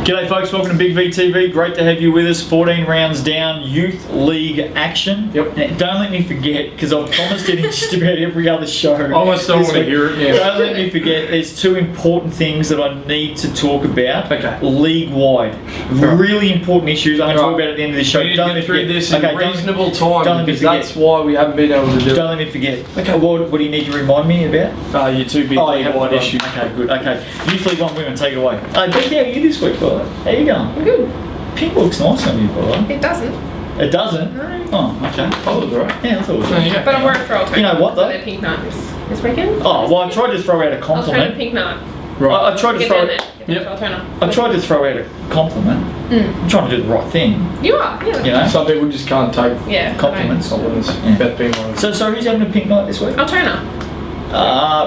G'day folks, welcome to Big VTV. Great to have you with us. 14 rounds down, youth league action. Yep. Now, don't let me forget, because I've promised it in just about every other show. I almost don't want to hear it. Yeah. Don't let me forget, there's two important things that I need to talk about. Okay. League-wide. Really important issues I'm going to talk about at the end of the show. We need to get through this in reasonable time, because that's why we haven't been able to do it. Don't let me forget. Okay, what do you need to remind me about? Your two big league-wide issues. Okay, good. Okay. Youth League 1 women, take it away. Becky, how are you this week, brother? How you going? I'm good. Pink looks nice on you, brother. It doesn't. It doesn't? No. Oh, okay. Oh, that's right. Yeah, I thought it was. There you go. But I'm wearing for alternative. You know what, though? For their pink night this weekend. Oh, well, I tried to throw out a Alternative compliment. pink night. Right. I tried to Get throw. down there. I tried to throw out a compliment. I'm trying to do the right thing. You are, yeah. You know? Some people just can't take Compliments. Yeah. Beth being one of them. So who's having a pink night this week? Alterna.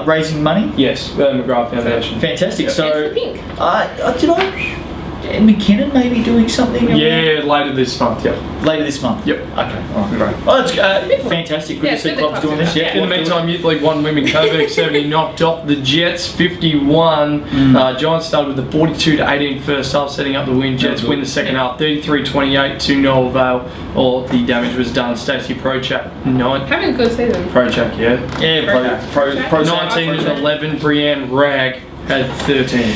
Raising money. Yes, McGrath Foundation. Fantastic. Yep. So It's the pink. did I? McKinnon maybe doing something? Yeah, later this month. Yep. Later this month. Yep. Okay. All right. Great. Oh, that's fantastic. Good to see clubs doing this. Yeah. In the meantime, Youth League 1 women, Coburg 70 knocked off the Jets 51. Giants started with a 42-18 first half, setting up the win. Jets win the second half 33-28 to no avail. All the damage was done. Stacey Prochak 9. Having a good season. Prochak, yeah. Yeah. Pro 19 and 11. Brienne Ragg had 13.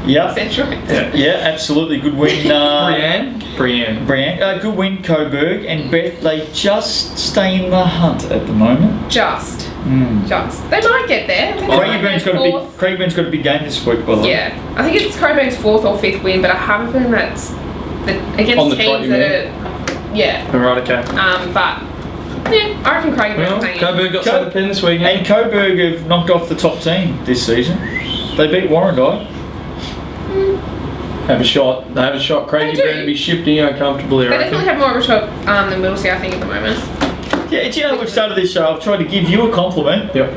Yep. Central. Yeah, absolutely. Good win. Brienne. Good win, Coburg. And Beth, they just stay in the hunt at the moment. Just. They might get there. Craig Burn's got a big game this week, by the way. Yeah. I think it's Coburg's 4th or 5th win, but I have a feeling that's against teams that are... Yeah. Alright, okay. But... Yeah, I reckon Craigburn hanging. Coburg got the pen this weekend. And Coburg have knocked off the top team this season. They beat Warrandyte. Have a shot. They have a shot. Craigie Burn to be shifting uncomfortably. They definitely have more of a shot than Middlesea, I think, at the moment. Yeah, do you know we've started this show? I've tried to give you a compliment. Yep.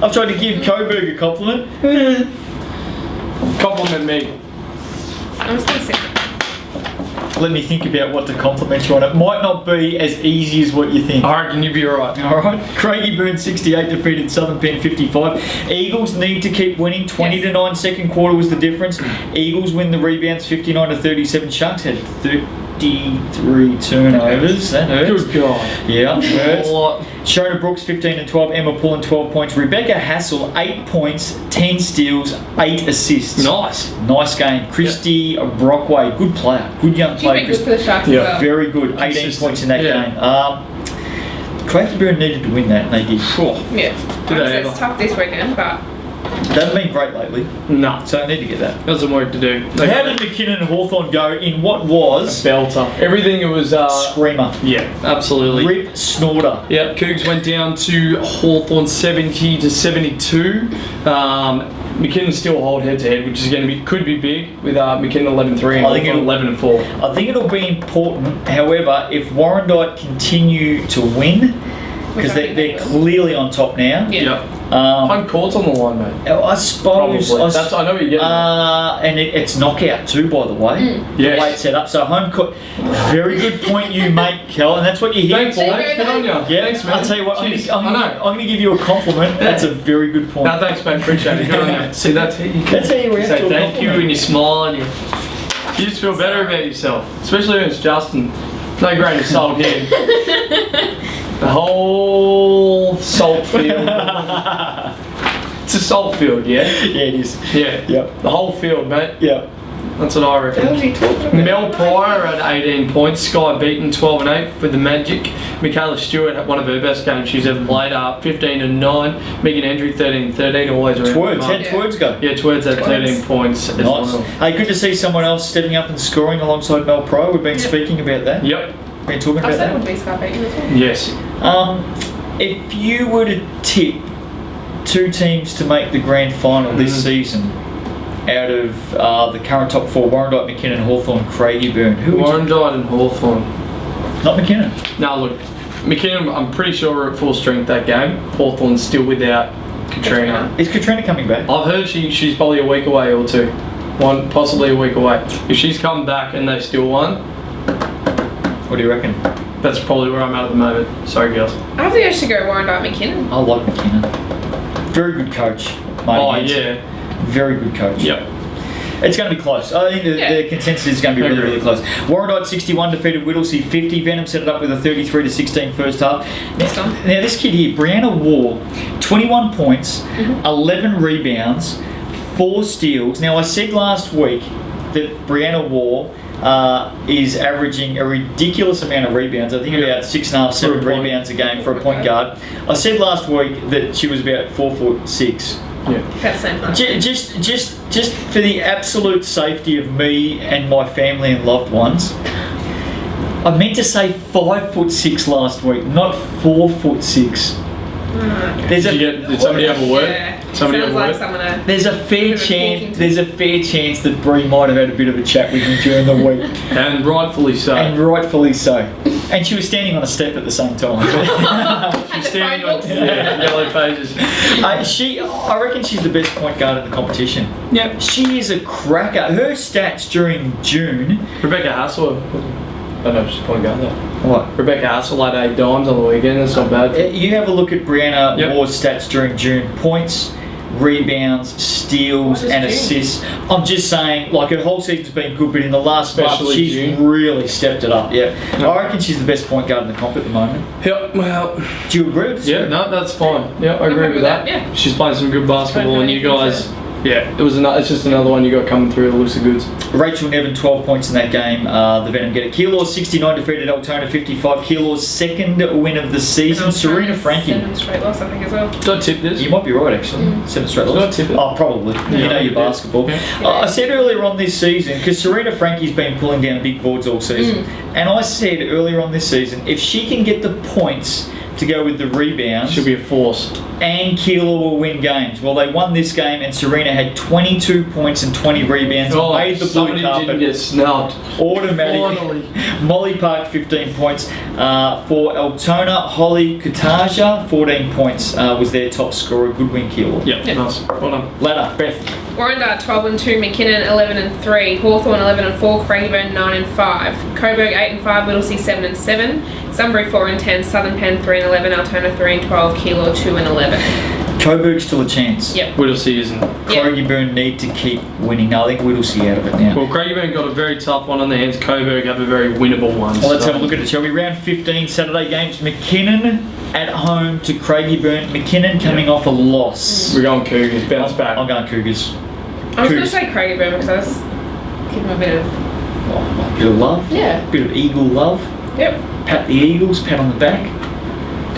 I've tried to give Coburg a compliment. Compliment me. I'm just going to sit. Let me think about what to compliment you on. It might not be as easy as what you think. I reckon you'll be alright. Alright. Craigie Burn 68 defeated Southern Pen 55. Eagles need to keep winning. 20-9 second quarter was the difference. Eagles win the rebounds 59-37. Sharks had 33 turnovers. That hurts. Good God. Yeah, hurts. Shona Brooks 15 and 12. Emma Pullen 12 points. Rebecca Hassel 8 points, 10 steals, 8 assists. Nice game. Christy Brockway, good player, good young player. She's been good for the Sharks as well. Very good. 18 points in that game. Craigie Burn needed to win that, and they did. Yeah. It's tough this weekend, but. They haven't been great lately. No. So they need to get that. Got some work to do. How did McKinnon and Hawthorn go in what was... A belter. Everything it was... Screamer. Yeah, absolutely. Rip Snorter. Yeah, Cougs went down to Hawthorn 70-72. McKinnon still hold head-to-head, which is going to could be big with McKinnon 11-3 and Hawthorn 11-4. I think it'll be important. However, if Warrandyte continue to win... Because they're clearly on top now. Yeah. Home court's on the line, mate. I suppose. I know what you're getting. And it's knockout too, by the way. The way it's set up. So home court. Very good point you make, Kel, and that's what you're here for. Good on you. Yeah. Thanks, man. I'll tell you what. I'm I going to give you a compliment. That's a very good point. No, thanks, mate. Appreciate it. Good on you. See, that's how you react say to a thank you, compliment. and you smile, and you just feel better about yourself, especially when it's Justin. No grain of salt here. The whole salt field. It's a salt field, yeah? Yeah, it is. Yeah. Yep. The whole field, mate. Yep. That's what I reckon. What was he talking about? Mel Pryor had 18 points. Sky Beaton 12 and 8 for the Magic. Michaela Stewart had one of her best games she's ever played. 15 and 9. Megan Hendry 13 and 13. Always around. Twerds. How'd Twerds go? Yeah, Twerds had 13 points as well. Hey, good to see someone else stepping up and scoring alongside Mel Pryor. We've been speaking about that. Yep. Been talking about that. I said it would be Sky Beaton as well. Yes. If you were to tip two teams to make the grand final this season, out of the current top four, Warrandyte, McKinnon, Hawthorn, Craigie Burn, who would Warrandyte and Hawthorn. Not McKinnon. No, look, McKinnon, I'm pretty sure we're at full strength that game. Hawthorn's still without Katrina. Is Katrina coming back? I've heard she's probably a week away or two. Possibly a week away. If she's come back and they still won, what do you reckon? That's probably where I'm at the moment. Sorry, girls. I think I should go Warrandyte McKinnon. I like McKinnon. Very good coach. Oh, yeah. Very good coach. Yep. It's going to be close. I think the consensus is going to be really, really close. Warrandyte 61 defeated Whittlesea 50. Venom set it up with a 33-16 first half. Now this kid here, Brianna War, 21 points, 11 rebounds, 4 steals. Now I said last week that Brianna War is averaging a ridiculous amount of rebounds. I think about 6.5, 7 rebounds a game for a point guard. I said last week that she was about 4'6". Yeah. That's the same height. Just for the absolute safety of me and my family and loved ones, I meant to say 5'6" last week, not 4'6". Did somebody have a word? Yeah. Somebody Sounds have a like word? someone There's a fair chance. There's a fair chance that Bree might have had a bit of a chat with him during the week, And rightfully so. and rightfully so. And she was standing on a step at the same time. She's Standing on yellow pages. I reckon she's the best point guard in the competition. Yep. She is a cracker. Her stats during June. Rebecca Hassel. I don't know if she's point guard there. What? Rebecca Hassel had 8 dimes on the weekend. That's not bad. You have a look at Brianna Yep. Ward's stats during June. Points, rebounds, steals, What is and June? assists. I'm just saying, like, her whole season's been good, but in the last month, Especially she's June. really stepped it up. Yeah. I reckon she's the best point guard in the comp at the moment. Yep, well, Do you agree with this? yeah, no, that's fine. Yeah, I agree happy with with that. that, yeah. She's playing some good basketball, and you Totally guys, it's just another one you got coming through the looks of goods. Rachel Nevin, 12 points in that game. The Venom get it. Keilor, 69, defeated Altona, 55. Keilor's second win of the season. Serena Frankie. 7 straight loss, I think, as well. Did I tip this? You might be right, actually. 7 straight Did loss. I tip it? Oh, probably. You know your basketball. Yeah. I said earlier on this season, because Serena Frankie's been pulling down big boards all season, and I said earlier on this season, if she can get the points to go with the rebounds, She'll be a force. and Keilor will win games. Well, they won this game, and Serena had 22 points and 20 rebounds. Made the blue somebody didn't carpet get snubbed. automatically. Finally. Molly Park, 15 points. For Altona, Holly Kataja, 14 points was their top scorer. Good win, Keilor. Yep, nice. Well done. Ladder, Beth. Warrandyte 12-2, McKinnon 11-3, Hawthorn 11-4, Craigieburn 9-5, Coburg 8-5, Whittlesea 7-7, Sunbury 4-10, Southern Penn 3-11, Altona 3-12, Keilor 2-11. Coburg's still a chance. Yep. Whittlesea isn't. Craigieburn need to keep winning. No, I think Whittlesea out of it now. Well, Craigieburn got a very tough one on their hands. Coburg have a very winnable one. Well, let's have a look at it, shall we? Round 15, Saturday games. McKinnon at home to Craigieburn. McKinnon coming off a loss. We're going Cougars. Bounce back. I'm going Cougars. I was going to Cougars. say Craigieburn because I was giving them a bit of... Oh, a bit of love. Yeah. Bit of Eagle love. Yep. Pat the Eagles, pat on the back.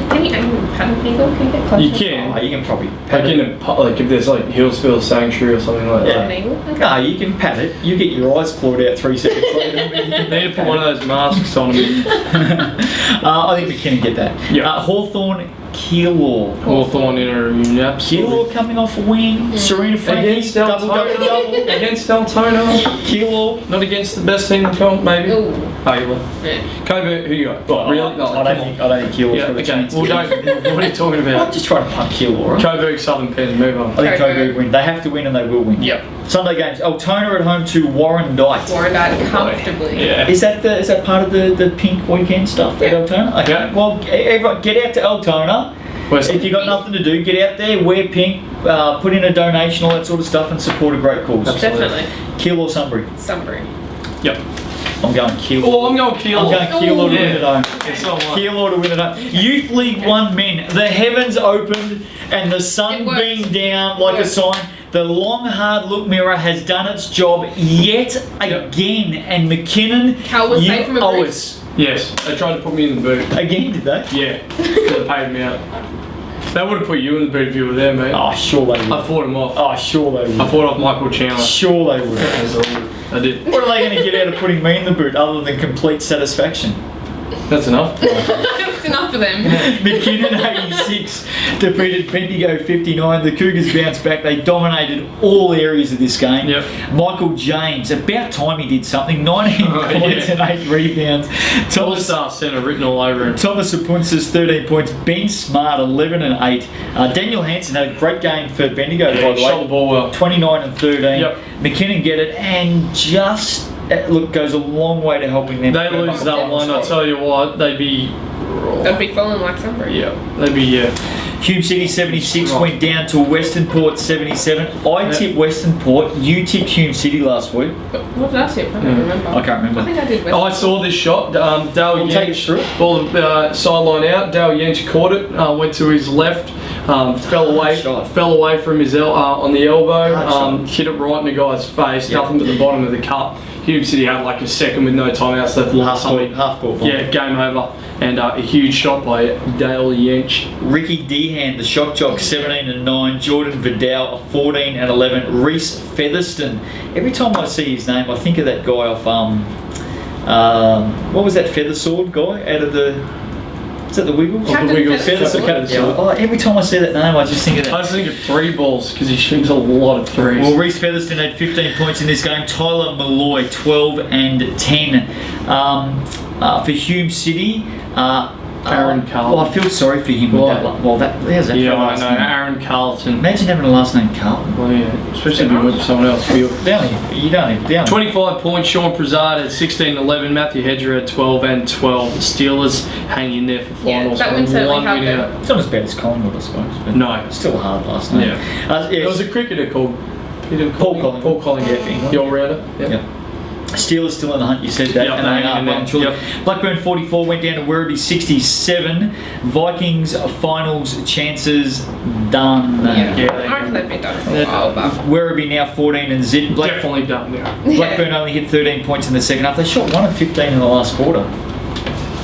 Can you pat an eagle? Can you get closer? You can. Oh, you can probably pat Like it. in a like if there's like Hillsville Sanctuary or something like Yeah. An eagle? Okay. No, you can pat it. You get your eyes clawed out 3 seconds later. that. Need to put one of those masks on them. I think McKinnon get that. Yep. Hawthorn, Keilor. Hawthorn in a reunion. Keilor coming off a win. Serena Frankie, Against double. Against Altona. Keilor. Not against the best team in comp, maybe. Ooh. Oh, you will. Yeah. Coburg, who you got? Well, Really? No, I don't think Keilor's Yeah, got a okay. chance. Well, don't. What are you talking I'm about? just trying to punt Keilor. Right? Coburg, Southern Penn, move on. I think Coburg. Coburg win. They have to win and they will win. Yep. Sunday games. Altona at home to Warrandyte. Warrandyte comfortably. Yeah. Is that part of the pink weekend stuff at Yeah. Altona? Okay. Yeah. Well, everyone get out to Altona. West- If you've got nothing to do, get out there, wear pink, put in a donation, all that sort of stuff, and support a great cause. Absolutely. Definitely. Kill or Sunbury. Sunbury. Yep. I'm going Kill. Oh, I'm going Keilor. I'm going Keilor to win it home. It's not one. Keilor to win it home. Youth League 1 men. The heavens opened and the sun It worked. beamed down like a Worked. sign. The long hard look mirror has done its job yet again. And McKinnon, Cal was you safe from a owe breach. us. Yes, they tried to put me in the boot. Again, did they? Yeah, they paid me out. They would have put you in the boot if you were there, mate. Oh, sure they I would. fought him off. Oh, sure they I would. fought off Michael Chandler. Sure they would. I did. What are they going to get out of putting me in the boot other than complete satisfaction? That's enough. It's enough for them. McKinnon 86 defeated Bendigo 59. The Cougars bounced back. They dominated all areas of this game. Yep. Michael James, about time he did something. 19 points yeah. and 8 rebounds. Thomas All-star centre written all over him. Apunsis 13 points. Ben Smart 11 and 8. Daniel Hansen had a great game for Bendigo by the Shot way. the ball well. 29 and 13. Yep. McKinnon get it and just goes a long way to helping them. They lose that one, I tell you what, they'd be They'd be falling like Sunbury. yeah, they'd be Hume City 76 went down to Western Port 77. I tipped Western Port. You tipped Hume City last week. What did I tip? I don't remember. I can't remember. I think I did. I saw this shot. Dale We'll take it Yench, through. ball sideline out. Dale Yench caught it. Went to his left. Fell away from his on the elbow. Hit it right in the guy's face. Yep. Nothing but the bottom of the cup. Hume City had like a second with no timeouts left. Half court. Yeah, game over. And a huge shot by Dale Yench. Ricky Dehan, the shot jock, 17 and 9. Jordan Vidal, 14 and 11. Reese Featherston. Every time I see his name, I think of that guy off what was that feather sword guy out of the? Is that the Wiggles? Captain Wiggles. Feathersword. Yeah. Oh, every time I see that name, I just think of I that. just think of 3 balls because he shoots a lot of threes. Well, Reese Featherston had 15 points in this game. Tyler Malloy, 12 and 10. For Hume City, Aaron Carlton. Well, I feel sorry for him. Why? How's that Yeah, for a I last know. name? Aaron Carlton. Imagine having a last name Carlton. Well, yeah, especially if you went to someone else. You don't even. 25 points, Sean Prazard had 16 11, Matthew Hedger had 12 and 12. The Steelers hang in there for Yeah, finals. that win certainly One helped win them. out. It's not as bad as Collingwood, I suppose. But No. still a hard last name. Yeah. Yeah, There was a cricketer called Paul Collingwood. Paul Collingwood, Yeah. the all-rounder. Yeah. Steelers still in the hunt, you said that, Yep, and they they're are in there. well and truly. Yep. Blackburn 44 went down to Werribee 67. Vikings finals chances done. Yeah. Yeah, I reckon they've been done for a Yeah. while, but Werribee now 14 and zip. Definitely done now. Blackburn only hit 13 points in the second half. They shot 1 of 15 in the last quarter.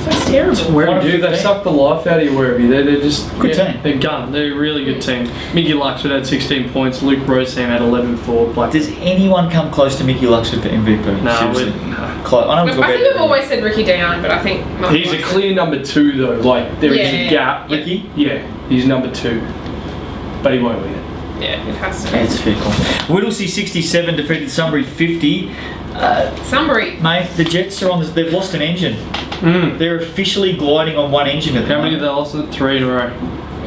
that's terrible. One of Dude, they 15. suck the life out of you, Werribee. They're just Good team. They're gun. They're a really good team. Mickey Luxford had 16 points. Luke Roseham had 11 for Blackburn. Does anyone come close to Mickey Luxford for MVP? No, Seriously. no. Close. I know I think we've always said Ricky Dion, but I think He's a clear number 2 though. Like there is Yeah. a gap. Ricky? Yeah, he's number 2, but he won't win it. Yeah, it has to. That's fair call. Whittlesea 67 defeated Sunbury 50. Sunbury. Mate, the Jets are on. They've lost an engine. They're officially gliding on one engine at the How many moment. have they lost? 3 in a row.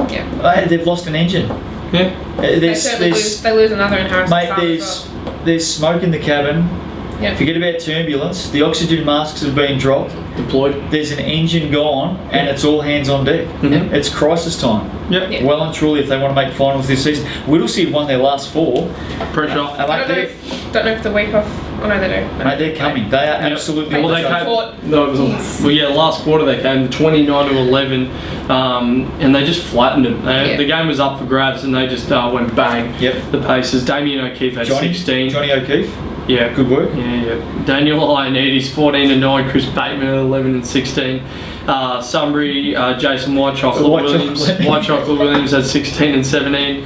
Yeah. They've lost an engine. Yeah. They certainly lose. They lose another in Harrison. Mate, Farm as there's smoke in the cabin. well. Yeah. Forget about turbulence. The oxygen masks have been dropped. Deployed. There's an engine gone, and it's all hands on deck. Mhm. It's crisis time. Yep. Yeah. Well and truly, if they want to make finals this season, Whittlesea have won their last 4. Pressure. And I don't know if the week off. Oh no, they do. Mate, they're coming. They are absolutely. Well, they Port. came. No, it was, well, yeah, last quarter they came 29 to 11, and they just flattened them. Yeah. The game was up for grabs, and they just went bang. Yep. The paces. Damien O'Keefe had 16. Johnny O'Keefe. Yeah. Good work. Yeah. Daniel Ioannidis 14 and 9. Chris Bateman 11 and 16. Sunbury, Jason White Chocolate Williams had 16 and 17.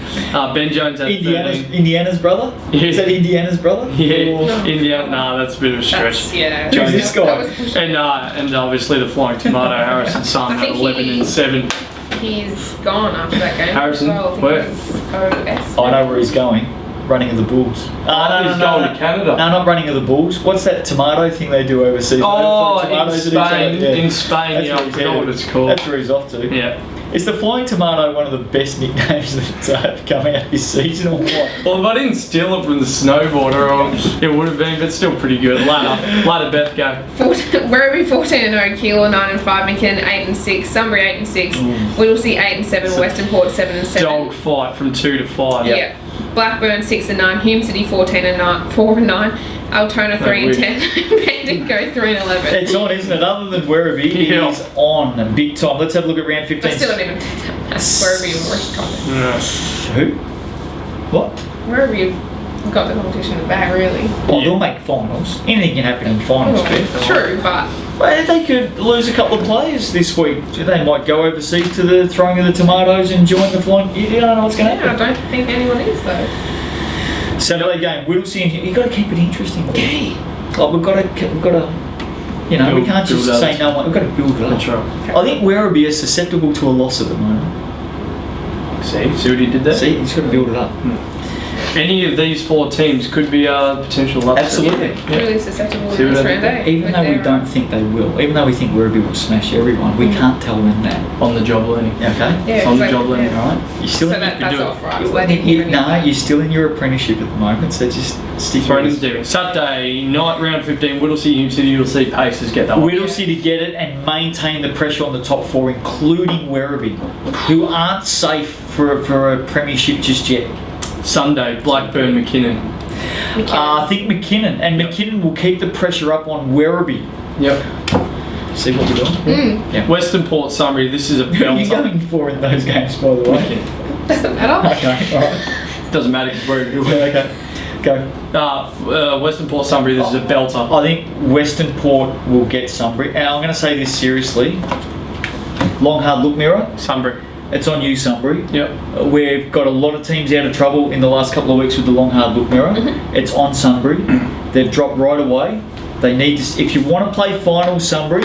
Ben Jones had 13. Indiana's brother? Yeah. Is that Indiana's brother? Yeah, Or- Indiana. Nah, that's a bit of a stretch. That's, yeah. Who's this guy? That was a push. And obviously the Flying Tomato, Harrison Son I had think 11 and 7. He's gone after that game. Harrison? As well. I think Where? it was OS. I know where he's going. Running of the Bulls. He's going to Canada. No, not running of the Bulls. What's that tomato thing they do overseas? Oh, They throw in tomatoes at each other. Spain. Yeah. In Spain, That's yeah, where I he's forgot headed. what it's called. That's where he's off to. Yeah. Is the Flying Tomato one of the best nicknames that's come out this season or what? Well, if I didn't steal it from the snowboarder, it would have been, but still pretty good. Ladder Beth go. Werribee 14 and 0, Keeler 9 and 5, McKinnon 8 and 6, Sunbury 8 and 6, Whittlesea 8 and 7, Western Port 7 and 7. Dog fight from 2 to 5. Yeah. Blackburn 6 and 9, Hume City 14 and 9, 4 and 9, Altona 3 and 10, Bendigo 3 and 11. It's on, isn't it? Other than Werribee, it Yeah. is on big time. Let's have a look at round 15. I still don't even think that Werribee have already got it. Who? What? Werribee have got the competition in the bag, really. Well, they'll make finals. Anything can happen in finals, Beth. True, but Well, they could lose a couple of players this week. They might go overseas to the throwing of the tomatoes and join the flying. You don't know what's going to yeah, I happen. don't think anyone is though. Saturday game, Whittlesea. You've got to keep it interesting. Okay. Like we've got to. You know, we can't just build say up. no one. We've got to build it up. That's right. I think Werribee is susceptible to a loss at the moment. See what he did there? See, he's got to build it up. Any of these 4 teams could be a potential upset. Absolutely. Yeah. Really susceptible See in what this I round, think? eh? Even With though we their, don't think they will, even though we think Werribee will smash everyone, we can't tell them that. On the job learning. Okay? Yeah, It's on the exactly, job learning, yeah. Alright? You're still So in that's do it. off, right? So they didn't hear any of No, that. you're still in your apprenticeship at the moment, so just stick Thrown in with the it. deep. Saturday night, round 15, Whittlesea, Hume City, you'll see Pacers get that one. Whittlesea to get it and maintain the pressure on the top 4, including Werribee, who aren't safe for a premiership just yet. Sunday, Blackburn, McKinnon. I think McKinnon, and McKinnon will keep the pressure up on Werribee. Yep. See what we're doing? Yeah. Western Port, Sunbury, this is a Who are you belter. going for in those games, by the way? Doesn't matter. Okay, alright. Doesn't matter if we're Okay, go. Western Port, Sunbury, this is a belter. I think Western Port will get Sunbury. And I'm going to say this seriously. Long hard look, Mirror. Sunbury. It's on you, Sunbury. Yep. We've got a lot of teams out of trouble in the last couple of weeks with the long hard look mirror. It's on Sunbury. They've dropped right away. They need to. If you want to play final Sunbury,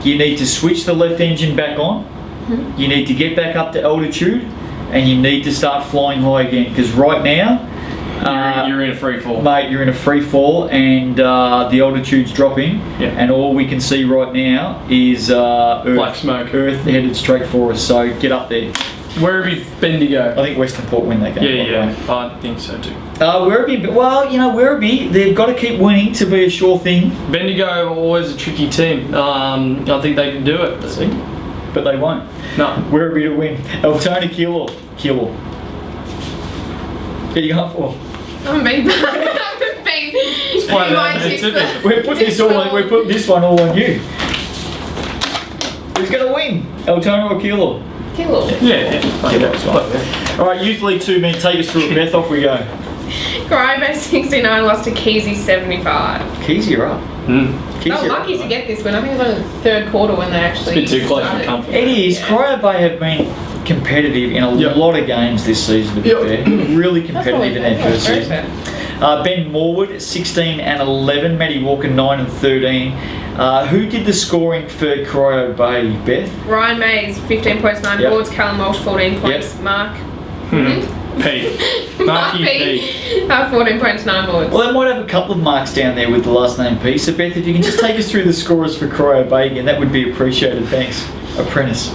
you need to switch the left engine back on. You need to get back up to altitude, and you need to start flying high again. Because right now, You're in a free fall. mate, you're in a free fall, and the altitude's dropping. Yeah. And all we can see right now is Earth. Black smoke. Earth headed straight for us. So get up there. Werribee, Bendigo. I think Western Port win that game. by the way. Yeah, I think so too. Werribee, well, you know, Werribee, they've got to keep winning to be a sure thing. Bendigo, always a tricky team. I think they can do it. See? But they won't. No. Werribee to win. Altona Kilo. Who are you going for? I haven't been. I haven't been. fine, in my man. tips It's that- We're putting this one all on you. Who's going to win? Altona or Kilo? Kilo. Yeah. Kilo's right. All right, Youth League 2 men, take us through it. Beth, off we go. Crybo 69 lost to Keezy 75. Keys, you're up. Mm. They were lucky to get this win. I think it was only the third quarter when they actually. It's a bit too close for started. comfort. It is. Yeah. Cryo Bay have been competitive in a Yep. lot of games this season, to be Yep. fair. Really That's probably competitive in their fair. first Very season. fair. Ben Morwood, 16 and 11. Matty Walker, 9 and 13. Who did the scoring for Cryo Bay, Beth? Ryan Mays 15 points, 9 Yep. boards. Callum Walsh 14 points. Mark. P. Marky P. 14 points, 9 boards. Well, they might have a couple of marks down there with the last name P. So, Beth, if you can just take us through the scorers for Cryo Bay again, that would be appreciated. Thanks. Apprentice.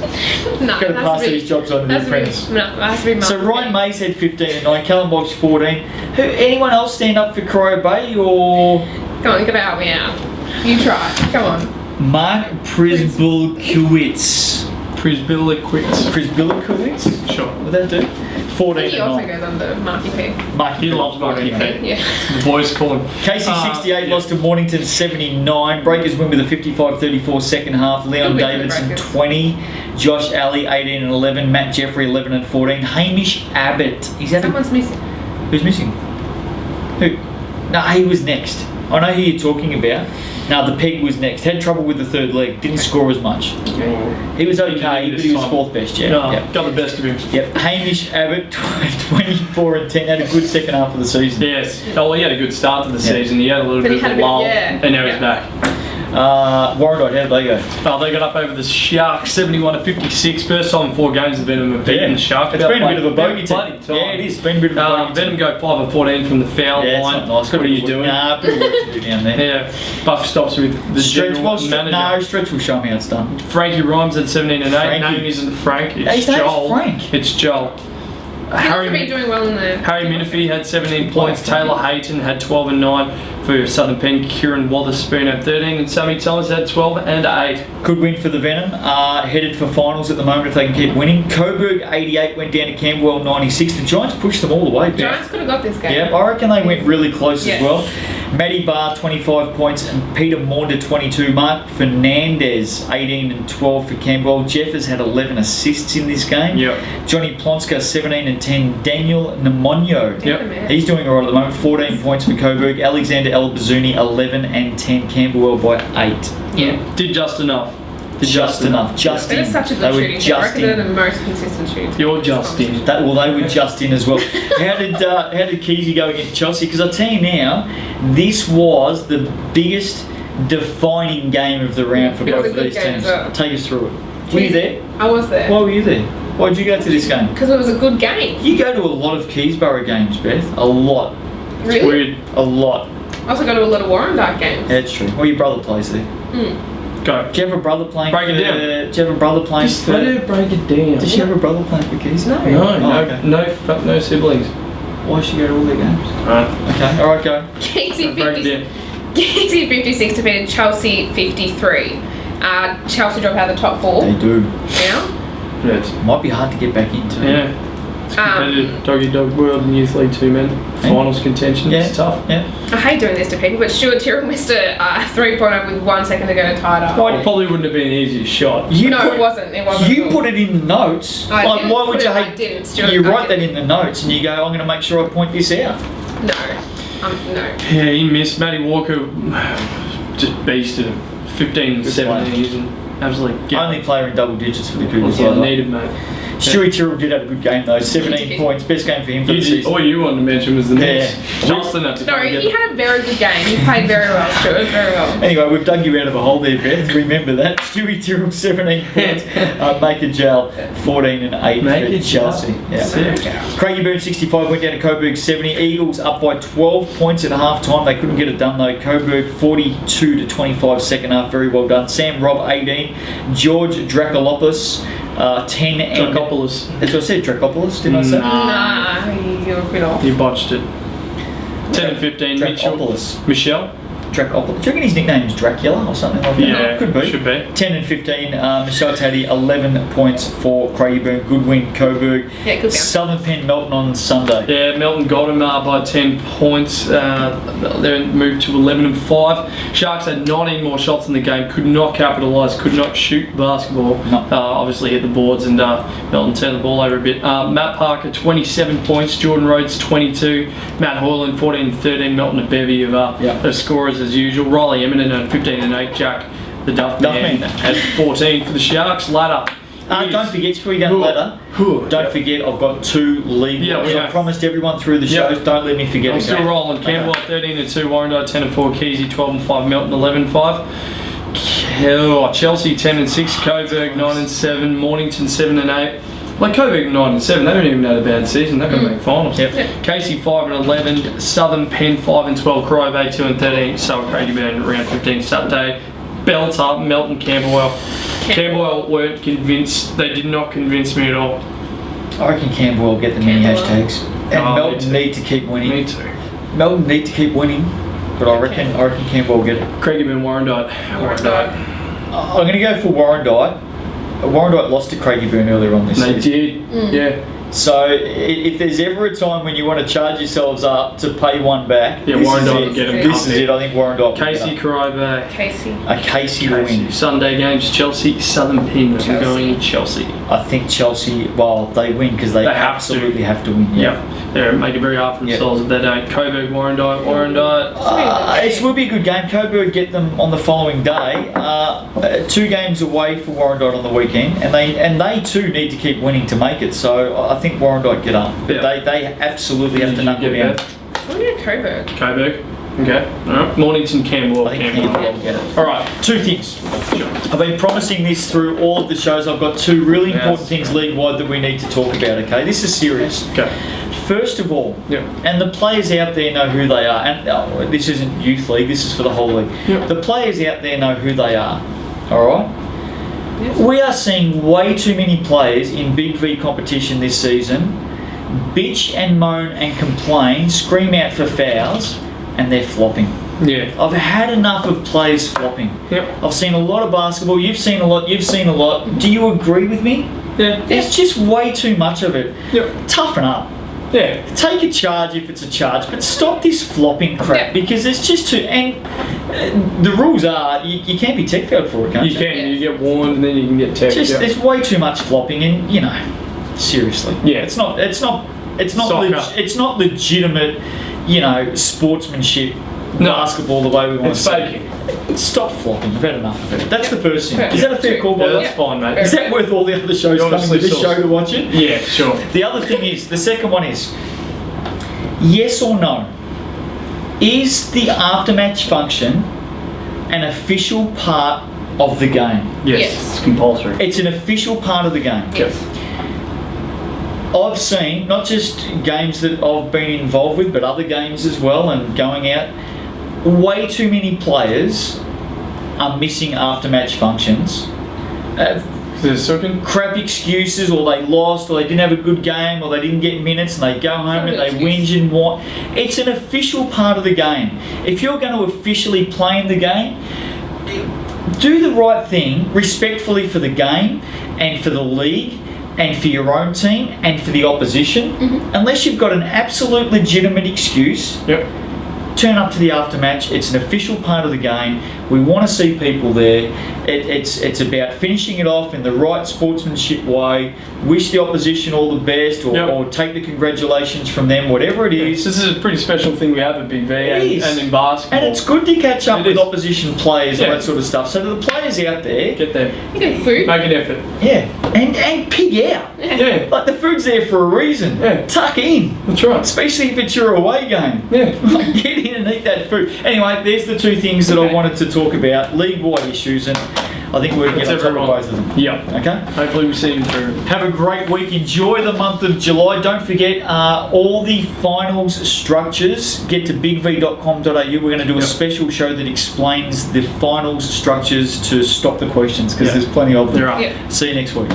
No, Got to it has pass to be- these jobs on to the has to be- apprentice. No, it has to be Mark. So, Ryan Mays had 15 and 9. Callum Walsh, 14. Anyone else stand up for Cryo Bay or Come on, you gotta help me out. You try. Come on. Mark Prisbilkowitz? Prisbilliquits. Prisbilkowitz? Sure. Would that do? 14 He and also 9. goes under Marky P. Mark, He loves Marky P. Yeah. The boys call him. Casey 68 yeah. lost to Mornington 79. Breakers win with a 55-34 second half. Leon Good win for the Davidson Breakers. 20. Josh Alley 18 and 11. Matt Jeffrey 11 and 14. Hamish Abbott. He's had a, Someone's missing. who's missing? Who? No, he was next. I know who you're talking about. No, the peg was next. Had trouble with the third leg. Didn't score as much. He was okay, but he was fourth best. Yeah. No, Yep. got the best of him. Yep. Hamish Abbott 24 and 10. Had a good second half of the season. Yes. Oh, he had a good start to the Yeah. season. He had a little But he bit had of a a bit- lull, yeah. and now he's Yeah. back. Warrandyte, how did they go? Oh, they got up over the Sharks, 71-56. First time in 4 games they've been beating the Sharks. It's been a bit of a bogey team. bloody time. Yeah, it is. It's been a bit of a bogey Let team. them go 5 of 14 from the foul Yeah, it's line. not nice. What are you doing? Nah, bit of work to do down there. Yeah, Buff stops with the Stretch, general manager. no, Stretch will show me how it's done. Frankie Rhymes at 17 and 8. Frankie. Name isn't Frank, His it's name's Joel. Frank. It's Joel. He must be doing well in the. Harry Minifee had 17 points. Taylor Hayton had 12 and 9 for Southern Pen. Kieran Wotherspoon had 13, and Sammy Thomas had 12 and 8. Good win for the Venom. Headed for finals at the moment if they can keep winning. Coburg 88 went down to Camberwell 96. The Giants pushed them all the way. Giants could have got this game. Yeah, I reckon they went really close Yeah. as well. Matty Barr 25 points and Peter Maunder 22. Mark Fernandez 18 and 12 for Camberwell. Jeff has had 11 assists in this game. Yep. Johnny Plonska 17 and 10. Daniel Nemonyo. Yep. He's doing all right at the moment. 14 points for Coburg. Alexander Elbazuni 11 and 10. Camberwell by 8. Yeah. Did just enough. Just enough. Just It in. is such a They good were shooting team. I just reckon they're in. the most consistent shooting. You're just in. They were just in as well. How did Keezy go against Chelsea? Because I tell you now, this was the biggest defining game of the round for It was both a of good these game teams. as well. Take us through it. Were you there? I was there. Why were you there? Why'd you go to this game? Because it was a good game. You go to a lot of Keysborough games, Beth. A lot. Really? It's weird. A lot. I also go to a lot of Warrandyte games. Yeah, it's true. Well, your brother plays there. Go. Do you have a brother playing Break it for... down. Do you have a brother playing Just for... let her break it down. Does she have a brother playing for Keys? No. No siblings. Why should she go to all their games? Alright. Okay, alright, go. Casey Break it 50, down. Casey 56 defeated Chelsea 53. Chelsea drop out of the top 4 They do. now. Yeah, it's, Might be hard to get back into. yeah. It's competitive. Doggy Dog World and Youth League 2 men. Finals contention. Yeah. It's tough. Yeah. I hate doing this to people, but Stuart Tyrrell missed a 3-pointer with 1 second to go to tie it up. It probably wouldn't have been an easier shot. It wasn't. It wasn't. You at all. put it in the notes. I Like, didn't why would put you it- I hate... didn't, Stuart, You I write that didn't. in the notes and you go, I'm going to make sure I point this out. No. No. Yeah, he missed. Matty Walker just beasted him. 15 Good 17 and absolutely Only player in double digits for the Cougars. That's what I needed, mate. Stewie Tyrrell did have a good game though. 17 points. Best game for him for the season. All you wanted to mention was the next. Yeah. Justin had to No, come and he get had a very good game. He played very well, Stuart. Very well. Anyway, we've dug you out of a hole there, Beth. Remember that. Stewie Tyrrell, 17 points. Make a gel, 14 and 8 Make for a Chelsea. gel. Yeah. Sick. Craigieburn 65 went down to Coburg 70. Eagles up by 12 points at half time. They couldn't get it done though. Coburg 42 to 25 second half. Very well done. Sam Robb 18. George Dracolopoulos 10 and... Dracopoulos. That's what I said, Dracopoulos, didn't I say? Nah, you're a bit off. You botched it. 10 and 15. Dracopoulos. Michelle? Dracopoulos. Do you reckon his nickname's Dracula or something like that? Yeah, Could be. should be. 10 and 15. Michelle Taddy, 11 points for Craigieburn. Good win, Coburg. Yeah, good game. Southern Penn, Melton on Sunday. Yeah, Melton got him by 10 points. They moved to 11 and 5. Sharks had 19 more shots in the game, could not capitalise, could not shoot basketball. No. Obviously hit the boards and Melton turned the ball over a bit. Matt Parker, 27 points. Jordan Rhodes, 22. Matt Hoyland, 14 and 13. Melton a bevy of scorers as usual. Riley Eminent at 15 and 8. Jack, the Duff man, at 14 for the Sharks. Ladder. Don't forget, before you go to ladder, don't forget I've got 2 league ones. I promised everyone through the shows, don't let me forget I'm again. still rolling. Campbell 13 and 2, Warrandyte 10 and 4, Keezy 12 and 5, Melton 11 and 5. Chelsea 10 and 6, Coburg 9 and 7, Mornington 7 and 8. Like Coburg 9 and 7, they don't even had a bad season. They're going to make finals. Casey 5 and 11, Southern Penn 5 and 12, Crow Bay 2 and 13, South Craigieburn round 15 Saturday. Belter, Melton, Camberwell. Camberwell weren't convinced. They did not convince me at all. I reckon Campbell will get the many hashtags. And Melton need to keep winning. Me too. Melton need to keep winning, but I reckon Campbell will get it. Craigieburn, Warrandyte. I'm going to go for Warrandyte. Warrandyte lost to Craigieburn earlier on this They season. did, yeah. So if there's ever a time when you want to charge yourselves up to pay one back, Yeah, Warrandyte will get them. This is it. I think Warrandyte will Casey, get Crow Bay. Casey. a Casey will win. Sunday games, Chelsea, Southern Penn. We're going Chelsea. I think Chelsea, well, they win because they have to. absolutely have to win. Yep. They make it very hard for themselves if they don't. Coburg, Warrandyte. It will be a good game. Coburg get them on the following day. 2 games away for Warrandyte on the weekend, and they too need to keep winning to make it. So I think Warrandyte get up. But they absolutely have to knuckle down. I'm going to Coburg. Coburg. Okay. Alright. Mornington, Camberwell, I think Camberwell. Campbell will get it. Alright. 2 things. I've been promising this through all of the shows. I've got 2 really important things league-wide that we need to talk about, okay? This is serious. Okay. First of all, and the players out there know who they are, and this isn't youth league, this is for the whole league. The players out there know who they are, alright? Yes. We are seeing way too many players in Big V competition this season bitch and moan and complain, scream out for fouls, and they're flopping. Yeah. I've had enough of players flopping. Yep. I've seen a lot of basketball, you've seen a lot. Do you agree with me? Yeah. There's just way too much of it. Yep. Toughen up. Yeah. Take a charge if it's a charge, but stop this flopping crap because it's just too. And the rules are you can't be tech fouled for it, can't you? You can. You get warned and then you can get tech. There's way too much flopping, and seriously. Yeah. It's not legitimate, sportsmanship basketball the way we want to see it. Stop flopping. I've had enough of it. That's the first thing. Is that a fair call, by the way? That's fine, mate. Is that worth all the other shows coming to this show to watch it? Yeah, sure. The other thing is, the second one is, yes or no, is the aftermatch function an official part of the game? Yes. It's compulsory. It's an official part of the game. Yes. I've seen, not just games that I've been involved with, but other games as well, and going out, way too many players are missing after-match functions. Crap excuses, or they lost, or they didn't have a good game, or they didn't get minutes, and they go home and they whinge and whine. It's an official part of the game. If you're going to officially play in the game, do the right thing respectfully for the game and for the league and for your own team and for the opposition. Unless you've got an absolute legitimate excuse, turn up to the aftermatch. It's an official part of the game. We want to see people there. It's about finishing it off in the right sportsmanship way. Wish the opposition all the best, or take the congratulations from them, whatever it is. This is a pretty special thing we have at Big V and in basketball. And it's good to catch up with opposition players and that sort of stuff. So to the players out there, get there. You get food. Make an effort. Yeah. And pig out. Yeah. Like, the food's there for a reason. Yeah. Tuck in. That's right. Especially if it's your away game. Yeah. Like, get in and eat that food. Anyway, there's the two things that I wanted to talk about. League-wide issues, and I think we're going to get on top of both of them. Yep. Okay? Hopefully we see you through. Have a great week. Enjoy the month of July. Don't forget all the finals structures. Get to bigv.com.au. We're going to do a special show that explains the finals structures to stop the questions, because there's plenty of them. There are. Yep. See you next week.